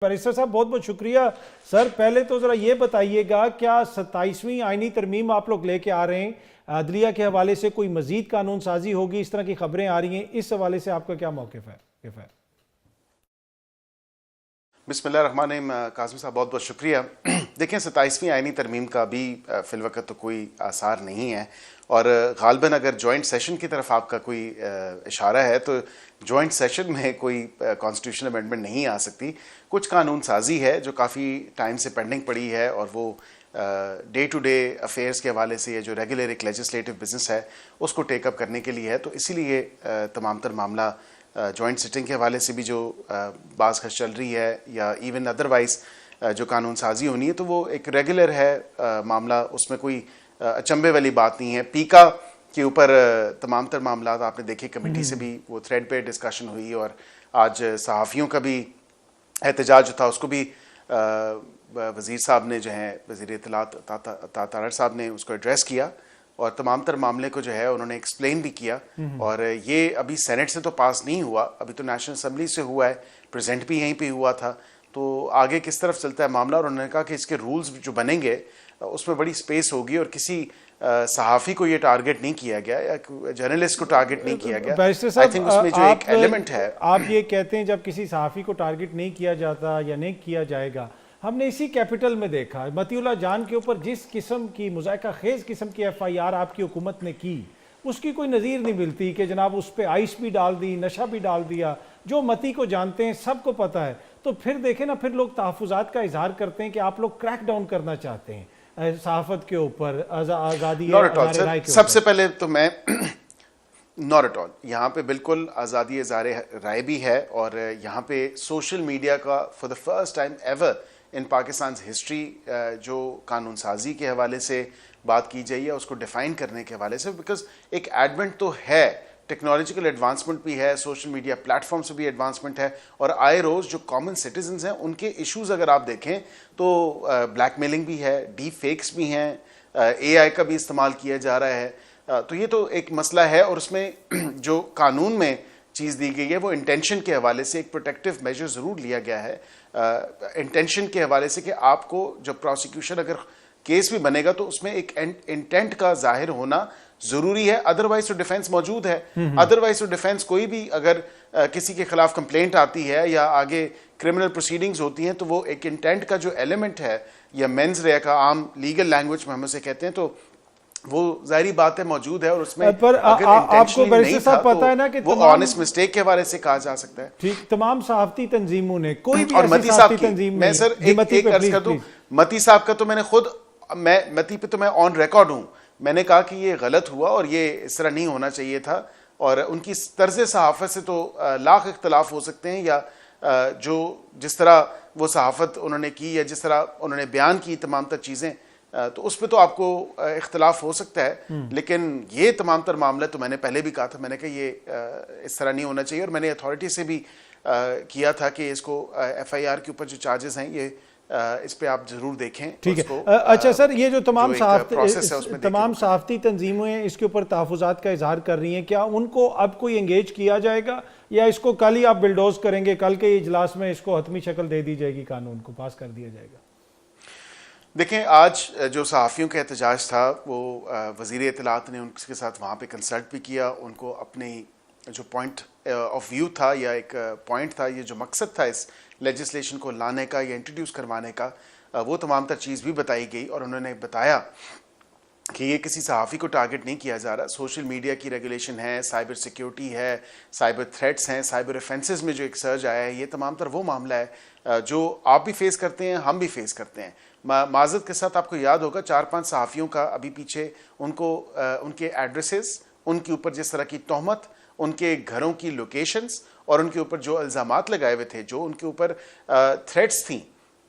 Barrister साहब बहुत बहुत शुक्रिया। सर पहले तो ज़रा ये बताइएगा, क्या 27वीं आईनी तरमीम आप लोग लेके आ रहे हैं, अदलिया के हवाले से कोई मजीद कानून साजी होगी, इस तरह की खबरें आ रही हैं, इस हवाले से आपका क्या मौक़िफ़ है? बिस्मिल्लाहिर्रहमानिर्रहीम। कासिम साहब बहुत बहुत शुक्रिया। देखें, 27वीं आईनी तरमीम का भी फ़िलवक़्त तो कोई आसार नहीं है, और ग़ालिबन अगर जॉइंट सेशन की तरफ आपका कोई इशारा है तो जॉइंट सेशन में कोई कॉन्स्टिट्यूशन अमेंडमेंट नहीं आ सकती। कुछ कानून साजी है जो काफ़ी टाइम से पेंडिंग पड़ी है, और वो डे टू डे अफेयर्स के हवाले से ये जो रेगुलर एक लेजिस्लेटिव बिजनेस है उसको टेकअप करने के लिए है। तो इसीलिए तमाम तर मामला जॉइंट सिटिंग के हवाले से भी जो बाज़ खर्च चल रही है, या इवन अदरवाइज़ जो कानून साजी होनी है, तो वो एक रेगुलर है मामला, उसमें कोई अचंभे वाली बात नहीं है। पीका के ऊपर तमाम तर मामला आपने देखे, कमेटी से भी वो थ्रेड पे डिस्कशन हुई, और आज सहाफ़ियों का भी एहतजाज जो था उसको भी वज़ीर साहब ने जो है, वज़ीर इत्तलात तारड़ साहब ने उसको एड्रेस किया, और तमाम तर मामले को जो है उन्होंने एक्सप्लेन भी किया। और ये अभी सेनेट से तो पास नहीं हुआ, अभी तो नेशनल असम्बली से हुआ है, प्रेजेंट भी यहीं पे हुआ था। तो आगे किस तरफ चलता है मामला, और उन्होंने कहा कि इसके रूल्स जो बनेंगे उसमें बड़ी स्पेस होगी, और किसी सहाफ़ी को ये टारगेट नहीं किया गया या जर्नलिस्ट को टारगेट नहीं किया गया। आई थिंक उसमें जो एक एलिमेंट है, आप ये कहते हैं जब किसी सहाफ़ी को टारगेट नहीं किया जाता या नहीं किया जाएगा, हमने इसी कैपिटल में देखा मतीउल्लाह जान के ऊपर जिस किस्म की मुज़ायका खेज़ किस्म की FIR आपकी हुकूमत ने की, उसकी कोई नज़ीर नहीं मिलती कि जनाब उस पर आइस भी डाल दी, नशा भी डाल दिया। जो मती को जानते हैं सबको पता है। तो फिर देखें ना, फिर लोग तहफ़्फ़ुज़ात का इजहार करते हैं कि आप लोग क्रैक डाउन करना चाहते हैं सहाफ़त के ऊपर, आज़ादी राय के। सबसे पहले तो मैं नॉट एट ऑल, यहाँ पे बिल्कुल आज़ादी इज़हार राय भी है, और यहाँ पे सोशल मीडिया का for the first time ever in Pakistan history जो कानून साजी के हवाले से बात की जाइए, उसको डिफ़ाइन करने के हवाले से, बिकॉज एक एडवेंट तो है, टेक्नोलॉजिकल एडवांसमेंट भी है, सोशल मीडिया प्लेटफॉर्म से भी एडवांसमेंट है, और आए रोज़ जो कॉमन सिटीजन्स हैं उनके इश्यूज़ अगर आप देखें तो ब्लैकमेलिंग भी है, डीप फेक्स भी हैं, AI का भी इस्तेमाल किया जा रहा है। तो ये तो एक मसला है, और उसमें जो कानून में चीज़ दी गई है वो इंटेंशन के हवाले से एक प्रोटेक्टिव मेजर ज़रूर लिया गया है, इंटेंशन के हवाले से कि आपको जब प्रोसिक्यूशन अगर केस भी बनेगा तो उसमें एक इंटेंट का जाहिर होना ज़रूरी है, अदरवाइज तो डिफेंस मौजूद है। अदरवाइज तो डिफेंस कोई भी अगर किसी के खिलाफ कंप्लेंट आती है या आगे क्रिमिनल प्रोसीडिंग्स होती हैं, तो वो एक इंटेंट का जो एलिमेंट है, या मेंस रे का आम लीगल लैंग्वेज में हम उसे कहते हैं, तो वो जाहिर बात है मौजूद है, और उसमें पर आपको बैरिस्टर साहब पता है ना कि वो ऑनेस्ट मिस्टेक के हवाले से कहा जा सकता है। ठीक, तमाम सहाफ़ती तंजीमों ने कोई भी और मती साहब की, मैं सर एक अर्ज कर दूं, मती साहब का तो मैंने खुद, मैं मती पे तो मैं ऑन रिकॉर्ड हूं, मैंने कहा कि ये गलत हुआ और ये इस तरह नहीं होना चाहिए था, और उनकी तर्ज सहाफ़त से तो लाख इख्तलाफ हो सकते हैं, या जो जिस तरह वो सहाफ़त उन्होंने की या जिस तरह उन्होंने बयान की तमाम तर चीज़ें, तो उस पर तो आपको इख्तलाफ हो सकता है, लेकिन ये तमाम तर मामला तो मैंने पहले भी कहा था, मैंने कहा ये इस तरह नहीं होना चाहिए, और मैंने अथॉरिटी से भी किया था कि इसको FIR के ऊपर जो चार्जेस हैं ये इस पे आप जरूर देखें। ठीक है। अच्छा सर, ये जो तमाम सहाफ़ती तंजीमें इसके ऊपर तहफ़्फ़ुज़ात का इजहार कर रही हैं, क्या उनको अब कोई एंगेज किया जाएगा, या इसको कल ही आप बिल्डोज करेंगे, कल के इजलास में इसको हतमी शक्ल दे दी जाएगी, कानून को पास कर दिया जाएगा? देखें, आज जो सहाफ़ियों का एहतजाज था वो वज़ीर इत्तलात ने उनके साथ वहाँ पे कंसल्ट भी किया, उनको अपनी जो पॉइंट ऑफ व्यू था, या एक पॉइंट था, ये जो मकसद था इस लेजिस्लेशन को लाने का या इंट्रोड्यूस करवाने का, वो तमाम तर चीज़ भी बताई गई, और उन्होंने बताया कि ये किसी सहाफ़ी को टारगेट नहीं किया जा रहा। सोशल मीडिया की रेगुलेशन है, साइबर सिक्योरिटी है, साइबर थ्रेट्स हैं, साइबर ऑफेंसेस में जो एक सर्ज आया है, ये तमाम तर वो मामला है जो आप भी फेस करते हैं, हम भी फेस करते हैं। माज़रत के साथ आपको याद होगा 4-5 सहाफ़ियों का अभी पीछे उनको उनके एड्रेसेस, उनके ऊपर जिस तरह की तोहमत, उनके घरों की लोकेशंस, और उनके ऊपर जो इल्ज़ामात लगाए हुए थे, जो उनके ऊपर थ्रेट्स थी,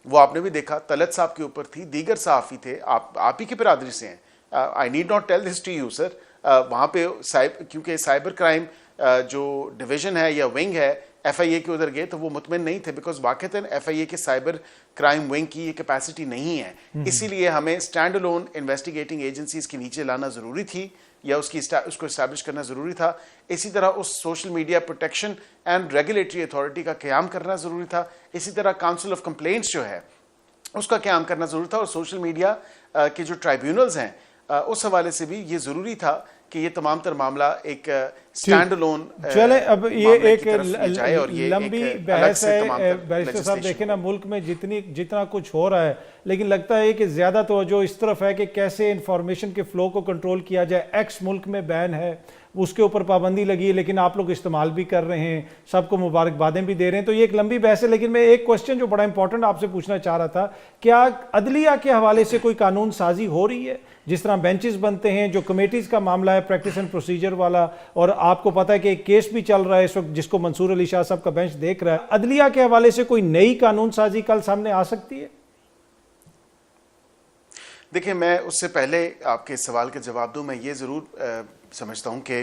वो आपने भी देखा, तलत साहब के ऊपर थी, दीगर सहाफ़ी थे, आप ही की बिरादरी से हैं। I need not tell this to you sir, वहाँ पे क्योंकि साइबर क्राइम जो डिवीज़न है या विंग है, FIA के उधर गए तो वो मुतमिन नहीं थे, बिकॉज वाक़तन FIA के साइबर क्राइम विंग की ये कैपेसिटी नहीं है, इसीलिए हमें स्टैंड अलोन इन्वेस्टिगेटिंग एजेंसीज के नीचे लाना ज़रूरी थी या उसको इस्टेब्लिश करना ज़रूरी था। इसी तरह उस social media protection and regulatory authority का क़याम करना ज़रूरी था। इसी तरह काउंसिल ऑफ कंप्लेंट्स जो है उसका क़याम करना ज़रूरी था। और सोशल मीडिया के जो ट्राइब्यूनल्स हैं उस हवाले से भी ये ज़रूरी था कि ये तमाम तर मामला एक स्टैंड अलोन चले। अब ये एक ये लंबी बहस है बैरिस्टर साहब। देखें ना, मुल्क में जितना कुछ हो रहा है, लेकिन लगता है कि ज्यादा तवज्जो इस तरफ है कि कैसे इंफॉर्मेशन के फ्लो को कंट्रोल किया जाए। एक्स मुल्क में बैन है, उसके ऊपर पाबंदी लगी है, लेकिन आप लोग इस्तेमाल भी कर रहे हैं, सबको मुबारकबादें भी दे रहे हैं। तो ये एक लंबी बहस है, लेकिन मैं एक क्वेश्चन जो बड़ा इंपॉर्टेंट आपसे पूछना चाह रहा था, क्या अदलिया के हवाले से कोई कानून साजी हो रही है? जिस तरह बेंचेस बनते हैं, जो कमेटीज का मामला है प्रैक्टिस एंड प्रोसीजर वाला, और आपको पता है कि एक केस भी चल रहा है इस वक्त जिसको मंसूर अली शाह साहब का बेंच देख रहा है, अदलिया के हवाले से कोई नई कानून साजी कल सामने आ सकती है? देखिए, मैं उससे पहले आपके सवाल का जवाब दूं, मैं ये ज़रूर समझता हूं कि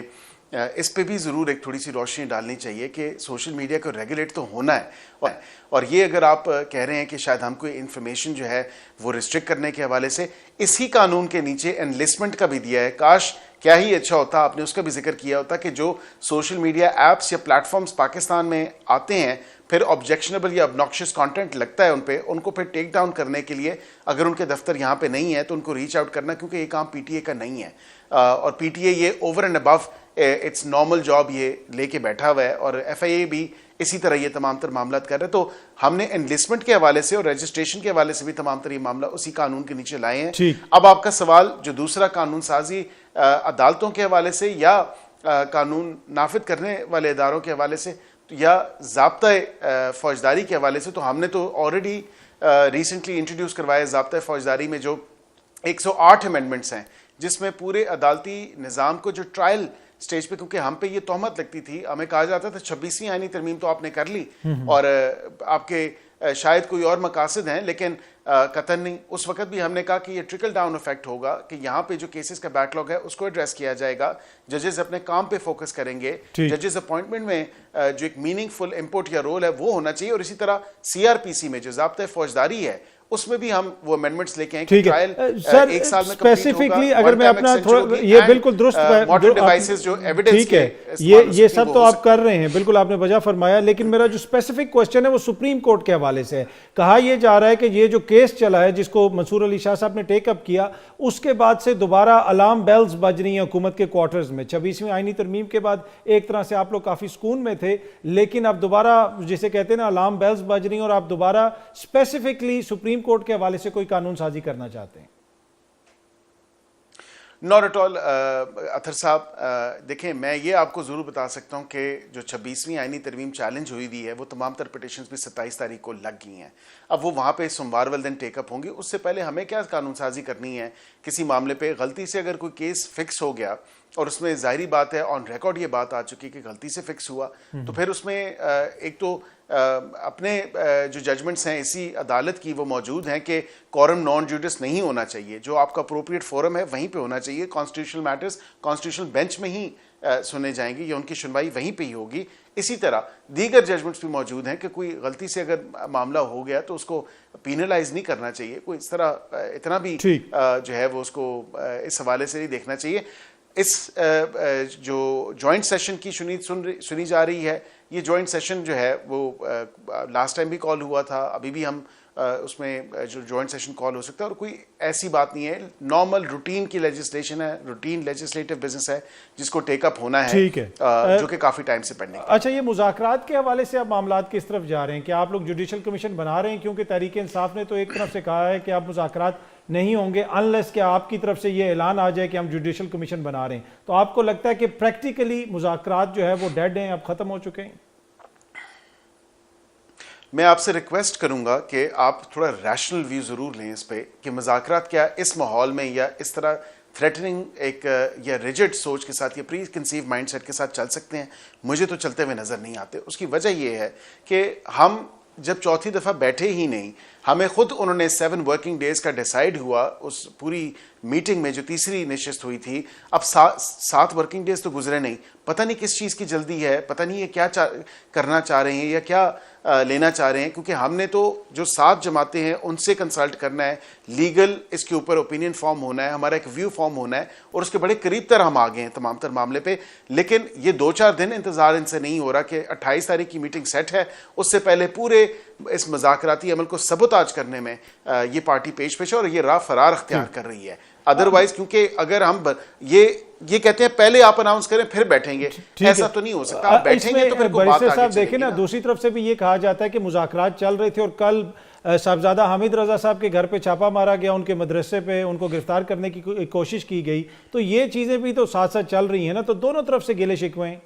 इस पे भी ज़रूर एक थोड़ी सी रोशनी डालनी चाहिए कि सोशल मीडिया को रेगुलेट तो होना है। और ये अगर आप कह रहे हैं कि शायद हमको इंफॉर्मेशन जो है वो रिस्ट्रिक्ट करने के हवाले से इसी कानून के नीचे एनलिस्टमेंट का भी दिया है। काश क्या ही अच्छा होता, आपने उसका भी जिक्र किया होता कि जो सोशल मीडिया ऐप्स या प्लेटफॉर्म्स पाकिस्तान में आते हैं, फिर ऑब्जेक्शनेबल या ऑब्नॉक्शियस कंटेंट लगता है उन पे, उनको फिर टेक डाउन करने के लिए अगर उनके दफ्तर यहाँ पे नहीं है तो उनको रीच आउट करना, क्योंकि ये काम पीटीए का नहीं है। और पीटीए ये over and above it's normal job ये लेके बैठा हुआ है, और एफआईए भी इसी तरह ये तमाम तर मामला कर रहे हैं। तो हमने एनलिस्टमेंट के हवाले से और रजिस्ट्रेशन के हवाले से भी तमाम तर ये मामला उसी कानून के नीचे लाए हैं। अब आपका सवाल जो दूसरा कानून साजी अदालतों के हवाले से या कानून नाफिद करने वाले इदारों के हवाले से या ज़ाब्ता फौजदारी के हवाले से, तो हमने तो ऑलरेडी रिसेंटली इंट्रोड्यूस करवाया ज़ाब्ता फौजदारी में जो 108 अमेंडमेंट्स हैं, जिसमें पूरे अदालती निज़ाम को जो ट्रायल स्टेज पे, क्योंकि हम पे ये तोहमत लगती थी, हमें कहा जाता था 26वीं आईनी तरमीम तो आपने कर ली और आपके शायद कोई और मकासद हैं, लेकिन कतन नहीं। उस वक्त भी हमने कहा कि ये ट्रिकल डाउन इफेक्ट होगा कि यहाँ पे जो केसेस का बैकलॉग है उसको एड्रेस किया जाएगा, जजेस अपने काम पे फोकस करेंगे, जजेस अपॉइंटमेंट में जो एक मीनिंगफुल इनपुट या रोल है वो होना चाहिए। और इसी तरह सीआरपीसी में जो ज़ाब्ता फौजदारी है उसमें भी हम वो अमेंडमेंट्स लेके आए कि ट्रायल सर, एक साल में स्पेसिफिकली अगर मैं अपना थोड़ा ये बिल्कुल दुरुस्त मॉडर्न डिवाइसेस जो एविडेंस ठीक है, ये सब तो आप कर रहे हैं, बिल्कुल आपने वजह फरमाया, लेकिन मेरा जो स्पेसिफिक क्वेश्चन है वो सुप्रीम कोर्ट के हवाले से है। कहा यह जा रहा है कि ये जो केस चला है जिसको मंसूर अली शाह साहब ने टेकअप किया, उसके बाद से दोबारा अलार्म बेल्स बज रही हैं हुकूमत के क्वार्टर्स में। 26वीं आईनी तरमीम के बाद एक तरह से आप लोग काफी सुकून में थे, लेकिन अब दोबारा जिसे कहते हैं ना अलार्म बेल्स बज रही हैं, और आप दोबारा स्पेसिफिकली सुप्रीम कोर्ट के हवाले से कोई कानून साजी करना चाहते हैं। नॉट एट ऑल अथर साहब, देखें, मैं ये आपको ज़रूर बता सकता हूँ कि जो 26वीं आईनी तरमीम चैलेंज हुई है वो तमाम तर पिटिशंस भी 27 तारीख को लग गई हैं। अब वो वहाँ पे सोमवार वाले दिन टेकअप होंगी। उससे पहले हमें क्या कानून साजी करनी है? किसी मामले पे गलती से अगर कोई केस फिक्स हो गया और उसमें जाहिर बात है ऑन रिकॉर्ड ये बात आ चुकी कि गलती से फिक्स हुआ, तो फिर उसमें एक तो अपने जो जजमेंट्स हैं इसी अदालत की वो मौजूद हैं कि कोरम नॉन जुडिस नहीं होना चाहिए, जो आपका अप्रोप्रिएट फोरम है वहीं पे होना चाहिए। कॉन्स्टिट्यूशनल मैटर्स कॉन्स्टिट्यूशनल बेंच में ही सुने जाएंगे या उनकी सुनवाई वहीं पे ही होगी। इसी तरह दीगर जजमेंट्स भी मौजूद हैं कि कोई गलती से अगर मामला हो गया तो उसको पीनलाइज नहीं करना चाहिए, कोई इस तरह इतना भी जो है वो उसको इस हवाले से नहीं देखना चाहिए। इस जो जॉइंट सेशन की सुनी जा रही है, ये जॉइंट सेशन जो है वो लास्ट टाइम भी कॉल हुआ था, अभी भी हम उसमें जो जॉइंट सेशन कॉल हो सकता है, और कोई ऐसी बात नहीं है। नॉर्मल रूटीन की लेजिस्लेशन है, रूटीन लेजिस्लेटिव बिजनेस है जिसको टेकअप होना है, ठीक है, जो कि काफी टाइम से पेंडिंग। अच्छा, ये मुज़ाकरात के हवाले से अब मामलात किस तरफ जा रहे हैं? क्या आप लोग जुडिशल कमीशन बना रहे हैं? क्योंकि तहरीक इंसाफ ने तो एक तरफ से कहा है कि आप मुज़ाकरात नहीं होंगे अनलेस कि आपकी तरफ से ये ऐलान आ जाए कि हम जुडिशल कमीशन बना रहे हैं। तो आपको लगता है कि प्रैक्टिकली मुज़ाकरात जो है वो डेड हैं, अब खत्म हो चुके हैं? मैं आपसे रिक्वेस्ट करूंगा कि आप थोड़ा रैशनल व्यू जरूर लें इस पे कि मुज़ाकरात क्या इस माहौल में या इस तरह थ्रेटनिंग एक या रिजिड सोच के साथ या प्री कंसीव माइंडसेट के साथ चल सकते हैं। मुझे तो चलते हुए नजर नहीं आते। उसकी वजह यह है कि हम जब चौथी दफ़ा बैठे ही नहीं, हमें खुद उन्होंने 7 वर्किंग डेज का डिसाइड हुआ उस पूरी मीटिंग में जो तीसरी निश्चित हुई थी। अब 7 वर्किंग डेज तो गुजरे नहीं, पता नहीं किस चीज़ की जल्दी है, पता नहीं ये क्या करना चाह रहे हैं या क्या लेना चाह रहे हैं, क्योंकि हमने तो जो 7 जमातें हैं उनसे कंसल्ट करना है, लीगल इसके ऊपर ओपिनियन फॉर्म होना है, हमारा एक व्यू फॉर्म होना है और उसके बड़े करीब तर हम आ गए हैं तमाम तर मामले पे। लेकिन ये 2-4 दिन इंतजार इनसे नहीं हो रहा कि 28 तारीख की मीटिंग सेट है, उससे पहले पूरे इस मुज़ाकराती अमल को सबूताज करने में ये पार्टी पेश पेश है और ये राह फरार अख्तियार कर रही है। अदरवाइज क्योंकि अगर हम ये कहते हैं पहले आप अनाउंस करें फिर बैठेंगे, ऐसा तो नहीं हो सकता। आप बैठेंगे तो फिर कोई बात आगे साहब देखें चलेगी ना, दूसरी तरफ से भी ये कहा जाता है कि मुज़ाकरात चल रहे थे और कल साहबजादा हामिद रजा साहब के घर पे छापा मारा गया, उनके मदरसे पे उनको गिरफ्तार करने की कोशिश की गई, तो ये चीजें भी तो साथ साथ चल रही हैं ना, तो दोनों तरफ से गिले शिकवे हैं।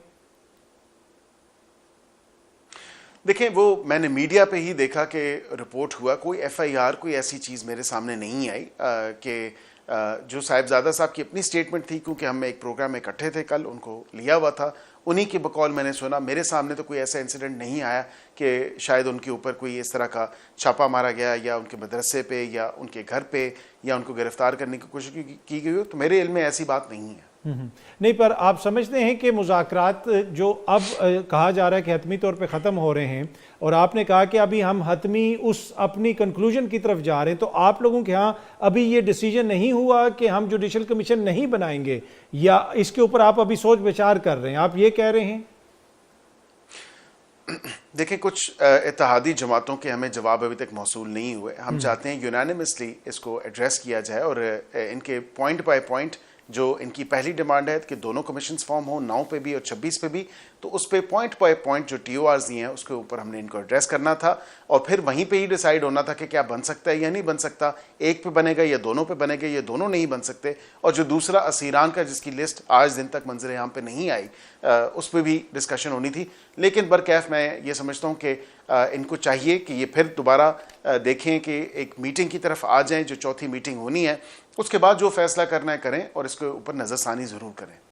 देखें, वो मैंने मीडिया पे ही देखा कि रिपोर्ट हुआ, कोई एफआईआर कोई ऐसी चीज़ मेरे सामने नहीं आई कि जो साहिबजादा साहब की अपनी स्टेटमेंट थी, क्योंकि हम एक प्रोग्राम में इकट्ठे थे कल, उनको लिया हुआ था, उन्हीं के बकौल मैंने सुना। मेरे सामने तो कोई ऐसा इंसिडेंट नहीं आया कि शायद उनके ऊपर कोई इस तरह का छापा मारा गया या उनके मदरसे पे या उनके घर पे या उनको गिरफ्तार करने की कोशिश की गई हो, तो मेरे इल्म में ऐसी बात नहीं है। नहीं, पर आप समझते हैं कि मुज़ाकरात जो अब कहा जा रहा है कि हतमी तौर पे ख़त्म हो रहे हैं और आपने कहा कि अभी हम हतमी उस अपनी कंक्लूजन की तरफ जा रहे हैं, तो आप लोगों के यहाँ अभी ये डिसीजन नहीं हुआ कि हम जुडिशल कमीशन नहीं बनाएंगे, या इसके ऊपर आप अभी सोच विचार कर रहे हैं, आप ये कह रहे हैं? देखिए, कुछ इत्तेहादी जमातों के हमें जवाब अभी तक मौसूल नहीं हुए। हम चाहते हैं यूनानिमसली इसको एड्रेस किया जाए और इनके पॉइंट बाय पॉइंट जो इनकी पहली डिमांड है कि दोनों कमीशंस फॉर्म हो, 9 पे भी और 26 पे भी, तो उस पे पॉइंट बाय पॉइंट जो टीओआरस दिए हैं उसके ऊपर हमने इनको एड्रेस करना था और फिर वहीं पे ही डिसाइड होना था कि क्या बन सकता है या नहीं बन सकता, एक पे बनेगा या दोनों पे बनेगा, ये दोनों नहीं बन सकते। और जो दूसरा असीरान का जिसकी लिस्ट आज दिन तक मंजर आम पे नहीं आई, उस पर भी डिस्कशन होनी थी। लेकिन बरकैफ मैं ये समझता हूँ कि इनको चाहिए कि ये फिर दोबारा देखें कि एक मीटिंग की तरफ आ जाएं, जो चौथी मीटिंग होनी है, उसके बाद जो फैसला करना है करें और इसके ऊपर नज़रसानी ज़रूर करें।